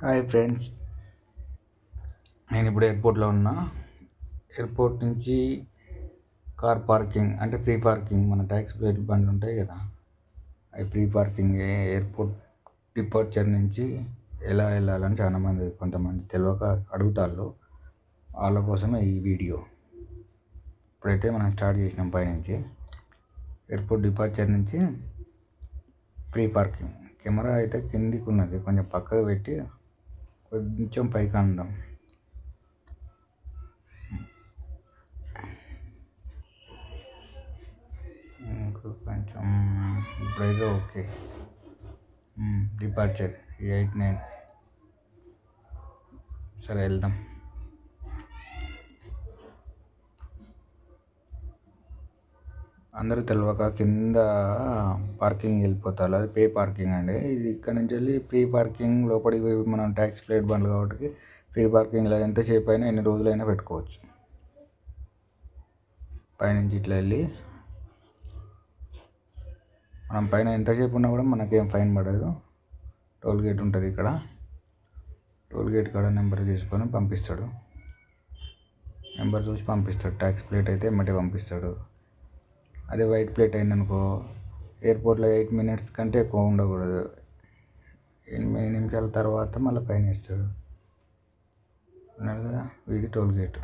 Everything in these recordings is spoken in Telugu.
హాయ్ ఫ్రెండ్స్, నేను ఇప్పుడు ఎయిర్పోర్ట్లో ఉన్నా. ఎయిర్పోర్ట్ నుంచి కార్ పార్కింగ్ అంటే ఫ్రీ పార్కింగ్, మన ట్యాక్సీ ప్లేట్ బండ్లు ఉంటాయి కదా, అవి ఫ్రీ పార్కింగ్. ఎయిర్పోర్ట్ డిపార్చర్ నుంచి ఎలా వెళ్ళాలని చాలామంది కొంతమంది తెలియక అడుగుతారు. వాళ్ళ కోసమే ఈ వీడియో. ఇప్పుడైతే మనం స్టార్ట్ చేసినాం. పైనుంచి ఎయిర్పోర్ట్ డిపార్చర్ నుంచి ఫ్రీ పార్కింగ్. కెమెరా అయితే కిందికి ఉన్నది, కొంచెం పక్కకు పెట్టి కొంచెం పైకి అందాం. కొంచెం ఇప్పుడైతే ఓకే. డిపార్చర్ 89. సరే, వెళ్దాం. అందరూ తెలియక కింద పార్కింగ్ వెళ్ళిపోతారు. అది పే పార్కింగ్ అండి. ఇది ఇక్కడ నుంచి వెళ్ళి ఫ్రీ పార్కింగ్ లోపలికి మనం ట్యాక్సీ ప్లేట్ బండ్లు కాబట్టి ఫ్రీ పార్కింగ్లో ఎంతసేపు అయినా ఎన్ని రోజులైనా పెట్టుకోవచ్చు. పైనుంచి ఇట్లా వెళ్ళి మనం పైన ఎంతసేపు ఉన్నా కూడా మనకేం ఫైన్ పడదు. టోల్ గేట్ ఉంటుంది ఇక్కడ. టోల్ గేట్ కాడ నెంబర్ తీసుకొని పంపిస్తాడు. నెంబర్ చూసి పంపిస్తాడు. ట్యాక్సీ ప్లేట్ అయితే ఎమ్మటే పంపిస్తాడు. అదే వైట్ ప్లేట్ అయిందనుకో, ఎయిర్పోర్ట్లో 8 minutes కంటే ఎక్కువ ఉండకూడదు. 8 నిమిషాల తర్వాత మళ్ళీ ఫైన్ వేస్తాడు. అన్నారు కదా, ఇది టోల్ గేట్.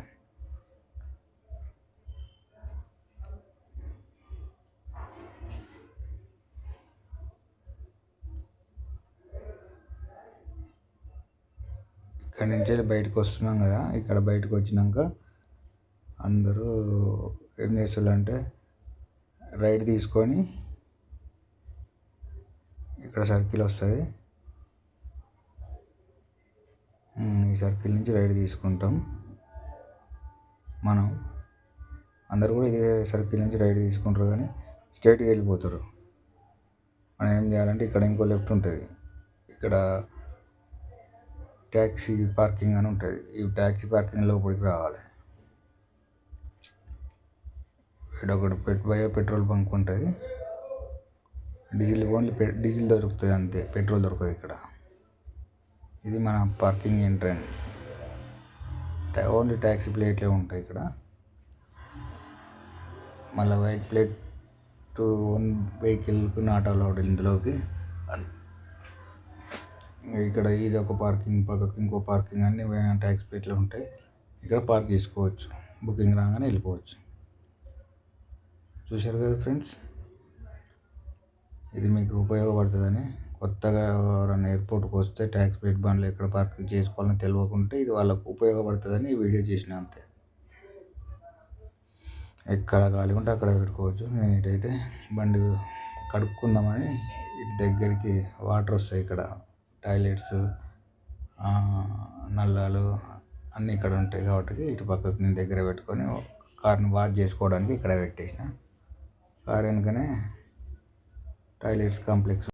ఇక్కడ నుంచి బయటకు వస్తున్నాం కదా, ఇక్కడ బయటకు వచ్చినాక అందరూ ఏం చేస్తారంటే రైట్ తీసుకొని ఇక్కడ సర్కిల్ వస్తుంది. ఈ సర్కిల్ నుంచి రైట్ తీసుకుంటాం. మనం అందరూ కూడా ఇదే సర్కిల్ నుంచి రైట్ తీసుకుంటారు, కానీ స్ట్రైట్గా వెళ్ళిపోతారు. మనం ఏం చేయాలంటే ఇక్కడ ఇంకో లెఫ్ట్ ఉంటుంది. ఇక్కడ ట్యాక్సీ పార్కింగ్ అని ఉంటుంది. ఈ ట్యాక్సీ పార్కింగ్ లోపలికి రావాలి. ఇక్కడ ఒకటి పెట్రోల్ బంక్ ఉంటుంది. డీజిల్ ఓన్లీ డీజిల్ దొరుకుతుంది అంతే, పెట్రోల్ దొరకదు ఇక్కడ. ఇది మన పార్కింగ్ ఎంట్రన్స్. ఓన్లీ ట్యాక్సీ ప్లేట్లే ఉంటాయి ఇక్కడ. మళ్ళీ వైట్ ప్లేట్ ఓన్ వెహికల్కి నాట్ అలౌడ్ ఇందులోకి. ఇక్కడ ఇది ఒక పార్కింగ్, పక్కకి ఇంకో పార్కింగ్, అన్ని ట్యాక్సీ ప్లేట్లు ఉంటాయి. ఇక్కడ పార్క్ చేసుకోవచ్చు. బుకింగ్ రాగానే వెళ్ళిపోవచ్చు. చూశారు కదా ఫ్రెండ్స్, ఇది మీకు ఉపయోగపడుతుందని. కొత్తగా ఎవరైనా ఎయిర్పోర్ట్కి వస్తే ట్యాక్సీ ప్లేట్ బండ్లు ఎక్కడ పార్కింగ్ చేసుకోవాలని తెలియకుంటే ఇది వాళ్ళకు ఉపయోగపడుతుందని ఈ వీడియో చేసిన అంతే. ఎక్కడ ఖాళీ ఉంటే అక్కడ పెట్టుకోవచ్చు. నేను ఇటైతే బండి కడుక్కుందామని ఇటు దగ్గరికి వాటర్ వస్తాయి. ఇక్కడ టాయిలెట్స్, నల్లాలు అన్నీ ఇక్కడ ఉంటాయి కాబట్టి ఇటు పక్కకు నేను దగ్గర పెట్టుకొని కార్ని వాష్ చేసుకోవడానికి ఇక్కడ పెట్టేసిన. కార్ వెనుకనే టాయిలెట్స్ కాంప్లెక్స్